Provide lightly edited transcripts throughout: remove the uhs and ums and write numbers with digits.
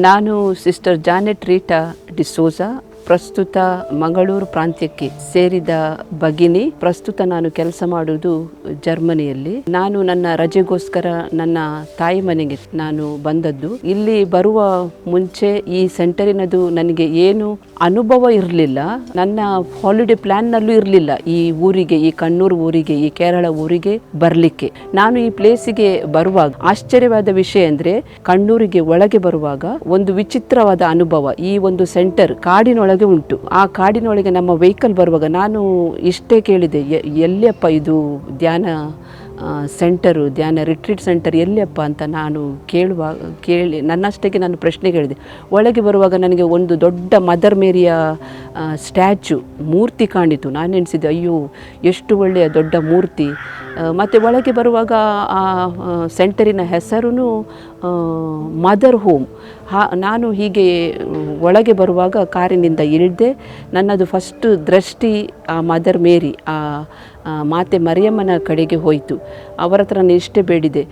ನಾನು sister Janet Rita D'Souza, ಪ್ರಸ್ತುತ ಮಂಗಳೂರು ಪ್ರಾಂತ್ಯಕ್ಕೆ ಸೇರಿದ ಭಗಿನಿ. ಪ್ರಸ್ತುತ ನಾನು ಕೆಲಸ ಮಾಡುವುದು ಜರ್ಮನಿಯಲ್ಲಿ. ನಾನು ನನ್ನ ರಜೆಗೋಸ್ಕರ ನನ್ನ ತಾಯಿ ಮನೆಗೆ ನಾನು ಬಂದದ್ದು. ಇಲ್ಲಿ ಬರುವ ಮುಂಚೆ ಈ ಸೆಂಟರಿನದು ನನಗೆ ಏನು ಅನುಭವ ಇರಲಿಲ್ಲ. ನನ್ನ ಹಾಲಿಡೇ ಪ್ಲ್ಯಾನ್ನಲ್ಲೂ ಇರಲಿಲ್ಲ ಈ ಊರಿಗೆ, ಈ ಕಣ್ಣೂರು ಊರಿಗೆ, ಈ ಕೇರಳ ಊರಿಗೆ ಬರಲಿಕ್ಕೆ. ನಾನು ಈ ಪ್ಲೇಸಿಗೆ ಬರುವಾಗ ಆಶ್ಚರ್ಯವಾದ ವಿಷಯ ಅಂದರೆ, ಕಣ್ಣೂರಿಗೆ ಒಳಗೆ ಬರುವಾಗ ಒಂದು ವಿಚಿತ್ರವಾದ ಅನುಭವ. ಈ ಒಂದು ಸೆಂಟರ್ ಕಾಡಿನೊಳಗೆ ಉಂಟು. ಆ ಕಾಡಿನೊಳಗೆ ನಮ್ಮ ವೆಹಿಕಲ್ ಬರುವಾಗ ನಾನು ಇಷ್ಟೇ ಕೇಳಿದೆ, ಎಲ್ಲಿಯಪ್ಪ ಇದು ಧ್ಯಾನ ಸೆಂಟರು, ಧ್ಯಾನ ರಿಟ್ರೀಟ್ ಸೆಂಟರ್ ಎಲ್ಲಿಯಪ್ಪ ಅಂತ ನಾನು ಕೇಳಿ ನನ್ನಷ್ಟಕ್ಕೆ ನಾನು ಪ್ರಶ್ನೆ ಕೇಳಿದೆ. ಒಳಗೆ ಬರುವಾಗ ನನಗೆ ಒಂದು ದೊಡ್ಡ ಮದರ್ ಮೇರಿಯ ಸ್ಟ್ಯಾಚು ಮೂರ್ತಿ ಕಾಣಿತು. ನಾನು ಎಣಿಸಿದೆ, ಅಯ್ಯೋ ಎಷ್ಟು ಒಳ್ಳೆಯ ದೊಡ್ಡ ಮೂರ್ತಿ. ಮತ್ತು ಒಳಗೆ ಬರುವಾಗ ಆ ಸೆಂಟರಿನ ಹೆಸರು ಮದರ್ ಹೋಮ್. ನಾನು ಹೀಗೆ ಒಳಗೆ ಬರುವಾಗ ಕಾರಿನಿಂದ ಇಳಿದೆ. ನನ್ನದು ಫಸ್ಟ್ ದೃಷ್ಟಿ ಆ ಮದರ್ ಮೇರಿ, ಆ ಮಾತೆ ಮರಿಯಮ್ಮನ ಕಡೆಗೆ ಹೋಯಿತು. ಅವರ ಹತ್ರ ನಾನು ಇಷ್ಟೇ ಬೇಡಿದೆ,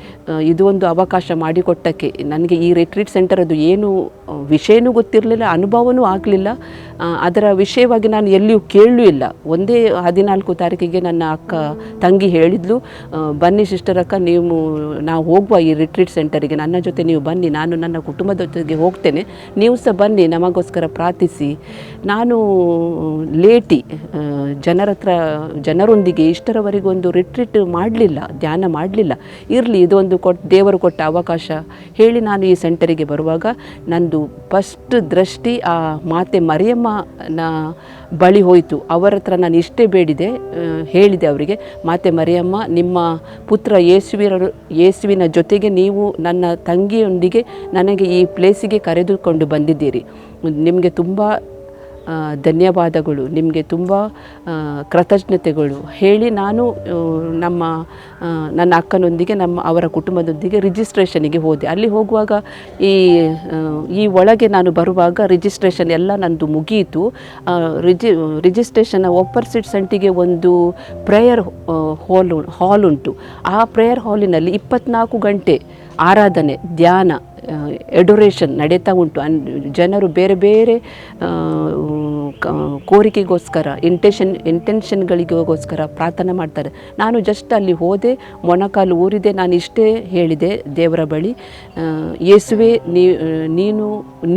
ಇದು ಒಂದು ಅವಕಾಶ ಮಾಡಿಕೊಟ್ಟಕ್ಕೆ. ನನಗೆ ಈ ರಿಟ್ರೀಟ್ ಸೆಂಟರ್ ಅದು ಏನು ವಿಷಯನೂ ಗೊತ್ತಿರಲಿಲ್ಲ, ಅನುಭವನೂ ಆಗಲಿಲ್ಲ. ಅದರ ವಿಷಯವಾಗಿ ನಾನು ಎಲ್ಲಿಯೂ ಕೇಳಲೂ ಇಲ್ಲ. ಒಂದೇ 14 ತಾರೀಕಿಗೆ ನನ್ನ ತಂಗಿ ಹೇಳಿದ್ಲು, ಬನ್ನಿ ಸಿಸ್ಟರ್ ಅಕ್ಕ, ನಾವು ಹೋಗುವ ಈ ರಿಟ್ರೀಟ್ ಸೆಂಟರಿಗೆ, ನನ್ನ ಜೊತೆ ನೀವು ಬನ್ನಿ, ನಾನು ನನ್ನ ಕುಟುಂಬದ ಜೊತೆಗೆ ಹೋಗ್ತೇನೆ, ನೀವು ಸಹ ಬನ್ನಿ, ನಮಗೋಸ್ಕರ ಪ್ರಾರ್ಥಿಸಿ. ನಾನು ಲೇಟಿ ಜನರೊಂದಿಗೆ ಇಷ್ಟರವರೆಗೆ ಒಂದು ರಿಟ್ರೀಟ್ ಮಾಡಲಿಲ್ಲ, ಧ್ಯಾನ ಮಾಡಲಿಲ್ಲ. ಇರಲಿ, ಇದೊಂದು ದೇವರು ಕೊಟ್ಟ ಅವಕಾಶ ಹೇಳಿ ನಾನು ಈ ಸೆಂಟರಿಗೆ ಬರುವಾಗ ನಂದು ಫಸ್ಟ್ ದೃಷ್ಟಿ ಆ ಮಾತೆ ಮರಿಯಮ್ಮನ ಬಳಿ ಹೋಯಿತು. ಅವರ ಹತ್ರ ನಾನು ಇಷ್ಟೇ ಬೇಡಿದೆ, ಹೇಳಿದೆ ಅವರಿಗೆ, ಮಾತೆ ಮರಿಯಮ್ಮ, ನಿಮ್ಮ ಪುತ್ರ ಯೇಸುವಿನ ಜೊತೆಗೆ ನೀವು ನನ್ನ ತಂಗಿಯೊಂದಿಗೆ ನನಗೆ ಈ ಪ್ಲೇಸಿಗೆ ಕರೆದುಕೊಂಡು ಬಂದಿದ್ದೀರಿ. ನಿಮಗೆ ತುಂಬ ಧನ್ಯವಾದಗಳು, ನಿಮಗೆ ತುಂಬ ಕೃತಜ್ಞತೆಗಳು ಹೇಳಿ ನಾನು ನನ್ನ ಅಕ್ಕನೊಂದಿಗೆ ಅವರ ಕುಟುಂಬದೊಂದಿಗೆ ರಿಜಿಸ್ಟ್ರೇಷನಿಗೆ ಹೋದೆ. ಅಲ್ಲಿ ಹೋಗುವಾಗ ಈ ಒಳಗೆ ನಾನು ಬರುವಾಗ ರಿಜಿಸ್ಟ್ರೇಷನ್ ಎಲ್ಲ ನಂದು ಮುಗಿಯಿತು. ರಿಜಿಸ್ಟ್ರೇಷನ್ ಆಪೋಸಿಟ್ ಸೆಂಟಿಗೆ ಒಂದು ಪ್ರೇಯರ್ ಹಾಲ್ ಉಂಟು. ಆ ಪ್ರೇಯರ್ ಹಾಲಿನಲ್ಲಿ 24 ಗಂಟೆ ಆರಾಧನೆ, ಧ್ಯಾನ, ಎಡೊರೇಷನ್ ನಡೀತಾ ಉಂಟು. ಜನರು ಬೇರೆ ಬೇರೆ ಕೋರಿಕೆಗೋಸ್ಕರ, ಇಂಟೆನ್ಷನ್ಗಳಿಗೋಸ್ಕರ ಪ್ರಾರ್ಥನೆ ಮಾಡ್ತಾರೆ. ನಾನು ಜಸ್ಟ್ ಅಲ್ಲಿ ಹೋದೆ, ಮೊಣಕಾಲು ಊರಿದೆ. ನಾನು ಇಷ್ಟೇ ಹೇಳಿದೆ ದೇವರ ಬಳಿ, ಯೇಸುವೆ,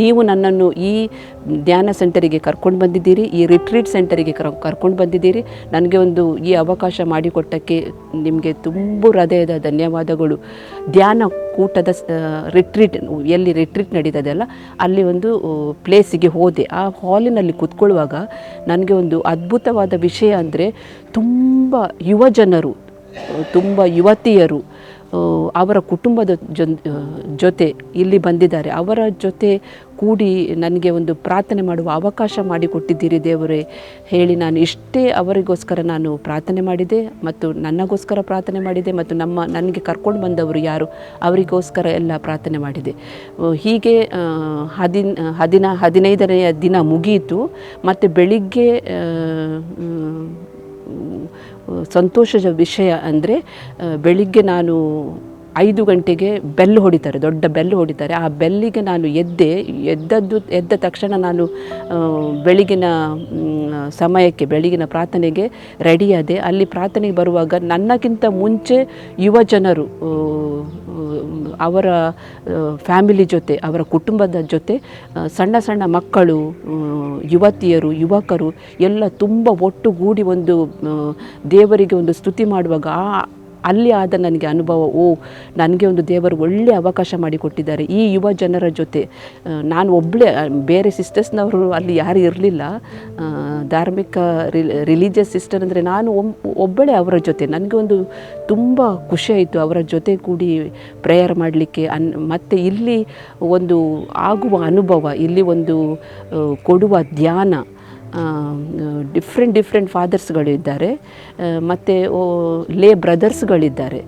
ನೀವು ನನ್ನನ್ನು ಈ ಧ್ಯಾನ ಸೆಂಟರಿಗೆ ಕರ್ಕೊಂಡು ಬಂದಿದ್ದೀರಿ, ಈ ರಿಟ್ರೀಟ್ ಸೆಂಟರಿಗೆ ಕರ್ಕೊಂಡು ಬಂದಿದ್ದೀರಿ. ನನಗೆ ಈ ಅವಕಾಶ ಮಾಡಿಕೊಟ್ಟಕ್ಕೆ ನಿಮಗೆ ತುಂಬ ಹೃದಯದ ಧನ್ಯವಾದಗಳು. ಧ್ಯಾನ ಕೂಟದ ಎಲ್ಲಿ ರಿಟ್ರೀಟ್ ನಡೀತದೆ ಅಲ್ಲ, ಅಲ್ಲಿ ಒಂದು ಪ್ಲೇಸಿಗೆ ಹೋದೆ. ಆ ಹಾಲಿನಲ್ಲಿ ಕೂತ್ಕೊಳ್ಳುವಾಗ ನನಗೆ ಒಂದು ಅದ್ಭುತವಾದ ವಿಷಯ ಅಂದರೆ, ತುಂಬ ಯುವಜನರು, ತುಂಬ ಯುವತಿಯರು ಅವರ ಕುಟುಂಬದ ಜೊತೆ ಇಲ್ಲಿ ಬಂದಿದ್ದಾರೆ. ಅವರ ಜೊತೆ ಕೂಡಿ ನನಗೆ ಒಂದು ಪ್ರಾರ್ಥನೆ ಮಾಡುವ ಅವಕಾಶ ಮಾಡಿಕೊಟ್ಟಿದ್ದೀರಿ ದೇವರೇ ಹೇಳಿ ನಾನು ಇಷ್ಟೇ ಅವರಿಗೋಸ್ಕರ ನಾನು ಪ್ರಾರ್ಥನೆ ಮಾಡಿದೆ, ಮತ್ತು ನನ್ನಗೋಸ್ಕರ ಪ್ರಾರ್ಥನೆ ಮಾಡಿದೆ, ಮತ್ತು ನನಗೆ ಕರ್ಕೊಂಡು ಬಂದವರು ಯಾರು ಅವರಿಗೋಸ್ಕರ ಎಲ್ಲ ಪ್ರಾರ್ಥನೆ ಮಾಡಿದೆ. ಹೀಗೆ 15ನೆಯ ದಿನ ಮುಗಿಯಿತು. ಮತ್ತು ಬೆಳಿಗ್ಗೆ ಸಂತೋಷದ ವಿಷಯ ಅಂದರೆ, ಬೆಳಿಗ್ಗೆ ನಾನು 5 ಗಂಟೆಗೆ ಬೆಲ್ ಹೊಡಿತಾರೆ, ದೊಡ್ಡ ಬೆಲ್ ಹೊಡಿತಾರೆ. ಆ ಬೆಲ್ಲಿಗೆ ನಾನು ಎದ್ದ ತಕ್ಷಣ ನಾನು ಬೆಳಗಿನ ಸಮಯಕ್ಕೆ, ಬೆಳಗಿನ ಪ್ರಾರ್ಥನೆಗೆ ರೆಡಿಯಾದೆ. ಅಲ್ಲಿ ಪ್ರಾರ್ಥನೆಗೆ ಬರುವಾಗ ನನ್ನಕ್ಕಿಂತ ಮುಂಚೆ ಯುವಜನರು ಅವರ ಫ್ಯಾಮಿಲಿ ಜೊತೆ, ಅವರ ಕುಟುಂಬದ ಜೊತೆ, ಸಣ್ಣ ಸಣ್ಣ ಮಕ್ಕಳು, ಯುವತಿಯರು, ಯುವಕರು ಎಲ್ಲ ತುಂಬ ಒಟ್ಟುಗೂಡಿ ಒಂದು ದೇವರಿಗೆ ಒಂದು ಸ್ತುತಿ ಮಾಡುವಾಗ ಅಲ್ಲಿ ಆದ ನನಗೆ ಅನುಭವ, ನನಗೆ ಒಂದು ದೇವರು ಒಳ್ಳೆಯ ಅವಕಾಶ ಮಾಡಿಕೊಟ್ಟಿದ್ದಾರೆ ಈ ಯುವ ಜನರ ಜೊತೆ. ನಾನು ಒಬ್ಬಳೇ, ಬೇರೆ ಸಿಸ್ಟರ್ಸ್ನವರು ಅಲ್ಲಿ ಯಾರು ಇರಲಿಲ್ಲ. ಧಾರ್ಮಿಕ ರಿಲಿಜಿಯಸ್ ಸಿಸ್ಟರ್ ಅಂದರೆ ನಾನು ಒಬ್ಬಳೇ ಅವರ ಜೊತೆ. ನನಗೆ ಒಂದು ತುಂಬ ಖುಷಿಯಾಯಿತು ಅವರ ಜೊತೆ ಕೂಡಿ ಪ್ರೇಯರ್ ಮಾಡಲಿಕ್ಕೆ. ಮತ್ತು ಇಲ್ಲಿ ಒಂದು ಆಗುವ ಅನುಭವ, ಇಲ್ಲಿ ಒಂದು ಕೊಡುವ ಧ್ಯಾನ, ಡಿಫ್ರೆಂಟ್ ಫಾದರ್ಸ್ಗಳಿದ್ದಾರೆ, ಮತ್ತು ಲೇ ಬ್ರದರ್ಸ್ಗಳಿದ್ದಾರೆ,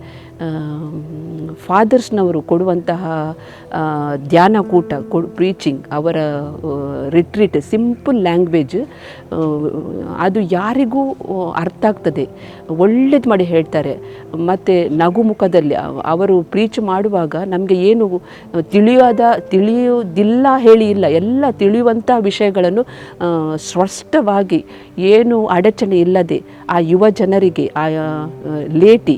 ಫಾದರ್ಸ್ನವರು ಕೊಡುವಂತಹ ಧ್ಯಾನಕೂಟ ಪ್ರೀಚಿಂಗ್, ಅವರ ರಿಟ್ರೀಟ್, ಸಿಂಪಲ್ ಲ್ಯಾಂಗ್ವೇಜ್, ಅದು ಯಾರಿಗೂ ಅರ್ಥ ಆಗ್ತದೆ, ಒಳ್ಳೇದು ಮಾಡಿ ಹೇಳ್ತಾರೆ. ಮತ್ತು ನಗುಮುಖದಲ್ಲಿ ಅವರು ಪ್ರೀಚ್ ಮಾಡುವಾಗ ನಮಗೆ ಏನು ತಿಳಿಯೋದಿಲ್ಲ ಹೇಳಿ ಇಲ್ಲ, ಎಲ್ಲ ತಿಳಿಯುವಂಥ ವಿಷಯಗಳನ್ನು ಸ್ಪಷ್ಟವಾಗಿ ಏನು ಅಡಚಣೆ ಇಲ್ಲದೆ ಆ ಯುವ ಜನರಿಗೆ, ಆ ಲೇಟಿ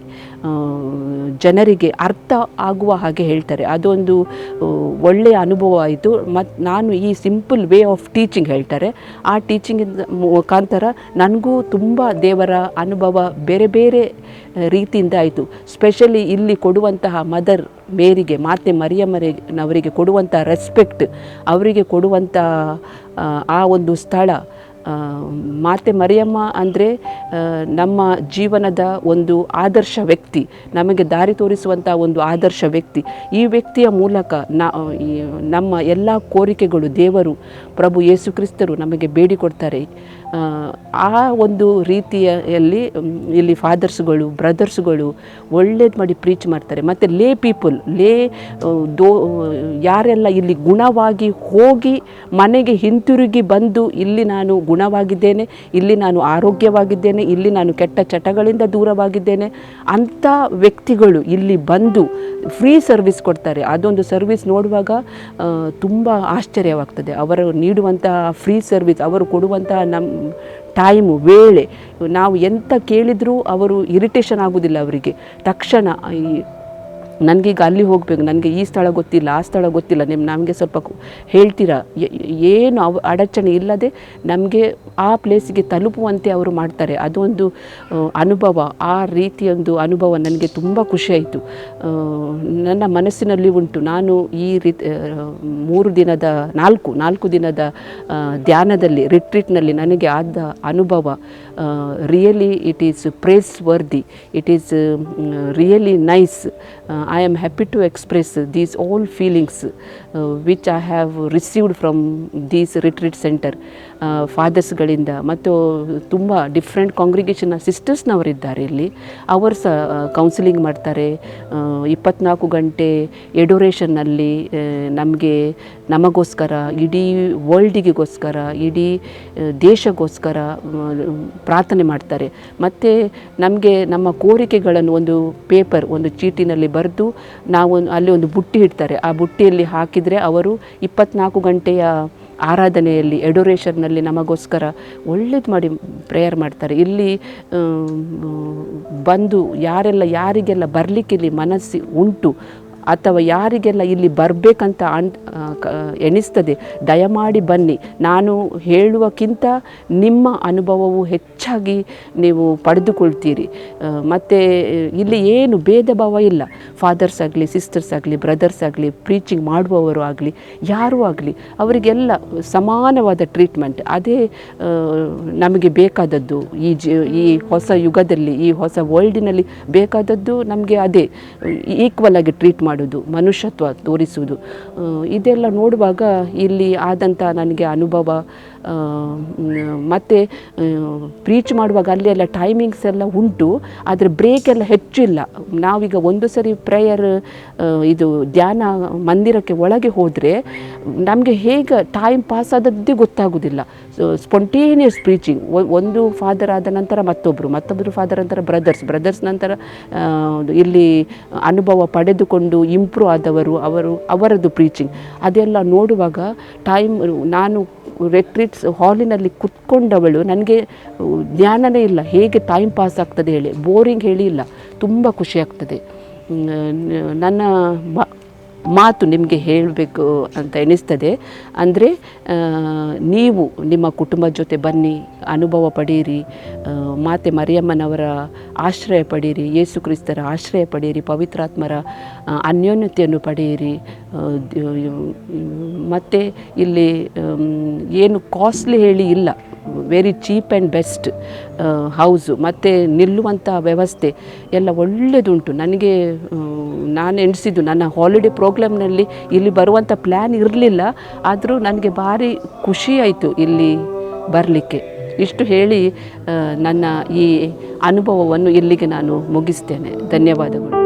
ಜನರಿಗೆ ಅರ್ಥ ಆಗುವ ಹಾಗೆ ಹೇಳ್ತಾರೆ. ಅದೊಂದು ಒಳ್ಳೆಯ ಅನುಭವ ಆಯಿತು. ಮತ್ತು ನಾನು ಈ ಸಿಂಪಲ್ ವೇ ಆಫ್ ಟೀಚಿಂಗ್ ಹೇಳ್ತಾರೆ, ಆ ಟೀಚಿಂಗಿಂದ ಮುಖಾಂತರ ನನಗೂ ತುಂಬ ದೇವರ ಅನುಭವ ಬೇರೆ ಬೇರೆ ರೀತಿಯಿಂದ ಆಯಿತು. ಸ್ಪೆಷಲಿ ಇಲ್ಲಿ ಕೊಡುವಂತಹ ಮದರ್ ಮೇರಿಗೆ, ಮಾತೆ ಮರಿಯಮ್ಮನವರಿಗೆ ಕೊಡುವಂಥ ರೆಸ್ಪೆಕ್ಟ್, ಅವರಿಗೆ ಕೊಡುವಂಥ ಆ ಒಂದು ಸ್ಥಳ. ಮಾತೆ ಮರಿಯಮ್ಮ ಅಂದರೆ ನಮ್ಮ ಜೀವನದ ಒಂದು ಆದರ್ಶ ವ್ಯಕ್ತಿ, ನಮಗೆ ದಾರಿ ತೋರಿಸುವಂಥ ಒಂದು ಆದರ್ಶ ವ್ಯಕ್ತಿ. ಈ ವ್ಯಕ್ತಿಯ ಮೂಲಕ ನಮ್ಮ ಎಲ್ಲ ಕೋರಿಕೆಗಳು ದೇವರು, ಪ್ರಭು ಯೇಸು ಕ್ರಿಸ್ತರು ನಮಗೆ ಬೇಡಿಕೊಡ್ತಾರೆ. ಆ ಒಂದು ರೀತಿಯಲ್ಲಿ ಇಲ್ಲಿ ಫಾದರ್ಸ್ಗಳು, ಬ್ರದರ್ಸ್ಗಳು ಒಳ್ಳೇದು ಮಾಡಿ ಪ್ರೀಚ್ ಮಾಡ್ತಾರೆ. ಮತ್ತು ಲೇ ಪೀಪಲ್, ಯಾರೆಲ್ಲ ಇಲ್ಲಿ ಗುಣವಾಗಿ ಹೋಗಿ ಮನೆಗೆ ಹಿಂತಿರುಗಿ ಬಂದು ಇಲ್ಲಿ ನಾನು ಗುಣವಾಗಿದ್ದೇನೆ, ಇಲ್ಲಿ ನಾನು ಆರೋಗ್ಯವಾಗಿದ್ದೇನೆ, ಇಲ್ಲಿ ನಾನು ಕೆಟ್ಟ ಚಟಗಳಿಂದ ದೂರವಾಗಿದ್ದೇನೆ ಅಂಥ ವ್ಯಕ್ತಿಗಳು ಇಲ್ಲಿ ಬಂದು ಫ್ರೀ ಸರ್ವಿಸ್ ಕೊಡ್ತಾರೆ. ಅದೊಂದು ಸರ್ವಿಸ್ ನೋಡುವಾಗ ತುಂಬ ಆಶ್ಚರ್ಯವಾಗ್ತದೆ. ಅವರು ನೀಡುವಂಥ ಫ್ರೀ ಸರ್ವಿಸ್, ಅವರು ಕೊಡುವಂತಹ ಟೈಮು, ವೇಳೆ, ನಾವು ಎಂತ ಕೇಳಿದರೂ ಅವರು ಇರಿಟೇಷನ್ ಆಗೋದಿಲ್ಲ. ಅವರಿಗೆ ತಕ್ಷಣ ನನಗೀಗ ಅಲ್ಲಿ ಹೋಗಬೇಕು, ನನಗೆ ಈ ಸ್ಥಳ ಗೊತ್ತಿಲ್ಲ, ಆ ಸ್ಥಳ ಗೊತ್ತಿಲ್ಲ, ನಮಗೆ ಸ್ವಲ್ಪ ಹೇಳ್ತೀರಾ, ಏನು ಅಡಚಣೆ ಇಲ್ಲದೆ ನಮಗೆ ಆ ಪ್ಲೇಸಿಗೆ ತಲುಪುವಂತೆ ಅವರು ಮಾಡ್ತಾರೆ. ಅದೊಂದು ಅನುಭವ, ಆ ರೀತಿಯೊಂದು ಅನುಭವ ನನಗೆ ತುಂಬ ಖುಷಿಯಾಯಿತು. ನನ್ನ ಮನಸ್ಸಿನಲ್ಲಿ ಉಂಟು. ನಾನು ಈ ರೀತಿ 4 ದಿನದ ಧ್ಯಾನದಲ್ಲಿ, ರಿಟ್ರೀಟ್ನಲ್ಲಿ ನನಗೆ ಆದ ಅನುಭವ really it is praiseworthy, it is really nice. I am happy to express these all feelings which I have received from these retreat center ಫಾದರ್ಸ್ಗಳಿಂದ. ಮತ್ತು ತುಂಬ ಡಿಫ್ರೆಂಟ್ ಕಾಂಗ್ರಿಗೇಷನ್ನ ಸಿಸ್ಟರ್ಸ್ನವರಿದ್ದಾರೆ ಇಲ್ಲಿ. ಅವರು ಸಹ ಕೌನ್ಸಿಲಿಂಗ್ ಮಾಡ್ತಾರೆ. 24 ಗಂಟೆ ಎಡೋರೇಷನ್ನಲ್ಲಿ ನಮಗೋಸ್ಕರ, ಇಡೀ ವರ್ಲ್ಡಿಗೋಸ್ಕರ, ಇಡೀ ದೇಶಗೋಸ್ಕರ ಪ್ರಾರ್ಥನೆ ಮಾಡ್ತಾರೆ. ಮತ್ತು ನಮಗೆ ನಮ್ಮ ಕೋರಿಕೆಗಳನ್ನು ಒಂದು ಪೇಪರ್, ಒಂದು ಚೀಟಿನಲ್ಲಿ ಬರೆದು ನಾವು ಅಲ್ಲಿ ಒಂದು ಬುಟ್ಟಿ ಇಡ್ತಾರೆ. ಆ ಬುಟ್ಟಿಯಲ್ಲಿ ಹಾಕಿದರೆ ಅವರು 24 ಗಂಟೆಯ ಆರಾಧನೆಯಲ್ಲಿ, ಎಡೋರೇಷನ್ನಲ್ಲಿ ನಮಗೋಸ್ಕರ ಒಳ್ಳೇದು ಮಾಡಿ ಪ್ರೇಯರ್ ಮಾಡ್ತಾರೆ. ಇಲ್ಲಿ ಬಂದು ಯಾರಿಗೆಲ್ಲ ಬರಲಿಕ್ಕೆ ಇಲ್ಲಿ ಮನಸ್ಸು ಉಂಟು ಅಥವಾ ಯಾರಿಗೆಲ್ಲ ಇಲ್ಲಿ ಬರಬೇಕಂತ ಎಣಿಸ್ತದೆ, ದಯಮಾಡಿ ಬನ್ನಿ. ನಾನು ಹೇಳುವಕ್ಕಿಂತ ನಿಮ್ಮ ಅನುಭವವು ಹೆಚ್ಚಾಗಿ ನೀವು ಪಡೆದುಕೊಳ್ತೀರಿ. ಮತ್ತು ಇಲ್ಲಿ ಏನು ಭೇದ ಭಾವ ಇಲ್ಲ. ಫಾದರ್ಸ್ ಆಗಲಿ, ಸಿಸ್ಟರ್ಸ್ ಆಗಲಿ, ಬ್ರದರ್ಸ್ ಆಗಲಿ, ಪ್ರೀಚಿಂಗ್ ಮಾಡುವವರು ಆಗಲಿ, ಯಾರೂ ಆಗಲಿ, ಅವರಿಗೆಲ್ಲ ಸಮಾನವಾದ ಟ್ರೀಟ್ಮೆಂಟ್. ಅದೇ ನಮಗೆ ಬೇಕಾದದ್ದು. ಈ ಹೊಸ ಯುಗದಲ್ಲಿ, ಈ ಹೊಸ ವರ್ಲ್ಡಿನಲ್ಲಿ ಬೇಕಾದದ್ದು ನಮಗೆ ಅದೇ. ಈಕ್ವಲ್ ಆಗಿ ಟ್ರೀಟ್ ಮಾಡೋದು, ಮನುಷ್ಯತ್ವ ತೋರಿಸುವುದು. ಇದೆಲ್ಲ ನೋಡುವಾಗ ಇಲ್ಲಿ ಆದಂಥ ನನಗೆ ಅನುಭವ. ಮತ್ತು ಪ್ರೀಚ್ ಮಾಡುವಾಗ ಅಲ್ಲಿ ಎಲ್ಲ ಟೈಮಿಂಗ್ಸ್ ಎಲ್ಲ ಉಂಟು, ಆದರೆ ಬ್ರೇಕ್ ಎಲ್ಲ ಹೆಚ್ಚಿಲ್ಲ. ನಾವೀಗ ಒಂದು ಸರಿ ಪ್ರೇಯರ್ ಇದು ಧ್ಯಾನ ಮಂದಿರಕ್ಕೆ ಒಳಗೆ ಹೋದರೆ ನಮಗೆ ಹೇಗೆ ಟೈಮ್ ಪಾಸ್ ಆದದ್ದೇ ಗೊತ್ತಾಗೋದಿಲ್ಲ. ಸ್ಪಾಂಟೇನಿಯಸ್ ಪ್ರೀಚಿಂಗ್, ಒಂದು ಫಾದರ್ ಆದ ನಂತರ ಮತ್ತೊಬ್ಬರು ಫಾದರ್ ನಂತರ ಬ್ರದರ್ಸ್ ನಂತರ ಇಲ್ಲಿ ಅನುಭವ ಪಡೆದುಕೊಂಡು ಇಂಪ್ರೂವ್ ಆದವರು, ಅವರದ್ದು ಪ್ರೀಚಿಂಗ್. ಅದೆಲ್ಲ ನೋಡುವಾಗ ನಾನು ರೆಟ್ರೀಟ್ಸ್ ಹಾಲಿನಲ್ಲಿ ಕುತ್ಕೊಂಡವಳು, ನನಗೆ ಜ್ಞಾನನೇ ಇಲ್ಲ ಹೇಗೆ ಟೈಮ್ ಪಾಸ್ ಆಗ್ತದೆ ಹೇಳಿ, ಬೋರಿಂಗ್ ಹೇಳಿ ಇಲ್ಲ, ತುಂಬ ಖುಷಿಯಾಗ್ತದೆ. ನನ್ನ ಮಾತು ನಿಮಗೆ ಹೇಳಬೇಕು ಅಂತ ಎನಿಸ್ತದೆ. ಅಂದರೆ ನೀವು ನಿಮ್ಮ ಕುಟುಂಬದ ಜೊತೆ ಬನ್ನಿ, ಅನುಭವ ಪಡೀರಿ, ಮಾತೆ ಮರಿಯಮ್ಮನವರ ಆಶ್ರಯ ಪಡೀರಿ, ಯೇಸು ಕ್ರಿಸ್ತರ ಆಶ್ರಯ ಪಡೀರಿ, ಪವಿತ್ರಾತ್ಮರ ಅನ್ಯೋನ್ಯತೆಯನ್ನು ಪಡೆಯಿರಿ. ಮತ್ತು ಇಲ್ಲಿ ಏನು ಕಾಸ್ಟ್ಲಿ ಹೇಳಿ ಇಲ್ಲ, very cheap and best house, ಮತ್ತು ನಿಲ್ಲುವಂಥ ವ್ಯವಸ್ಥೆ ಎಲ್ಲ ಒಳ್ಳೆಯದುಂಟು. ನಾನು ಎಣಿಸಿದ್ದು ನನ್ನ ಹಾಲಿಡೇ ಪ್ರೋಗ್ರಾಮ್ನಲ್ಲಿ ಇಲ್ಲಿ ಬರುವಂಥ ಪ್ಲ್ಯಾನ್ ಇರಲಿಲ್ಲ, ಆದರೂ ನನಗೆ ಭಾರಿ ಖುಷಿಯಾಯಿತು ಇಲ್ಲಿ ಬರಲಿಕ್ಕೆ. ಇಷ್ಟು ಹೇಳಿ ನನ್ನ ಈ ಅನುಭವವನ್ನು ಇಲ್ಲಿಗೆ ನಾನು ಮುಗಿಸ್ತೇನೆ. ಧನ್ಯವಾದಗಳು.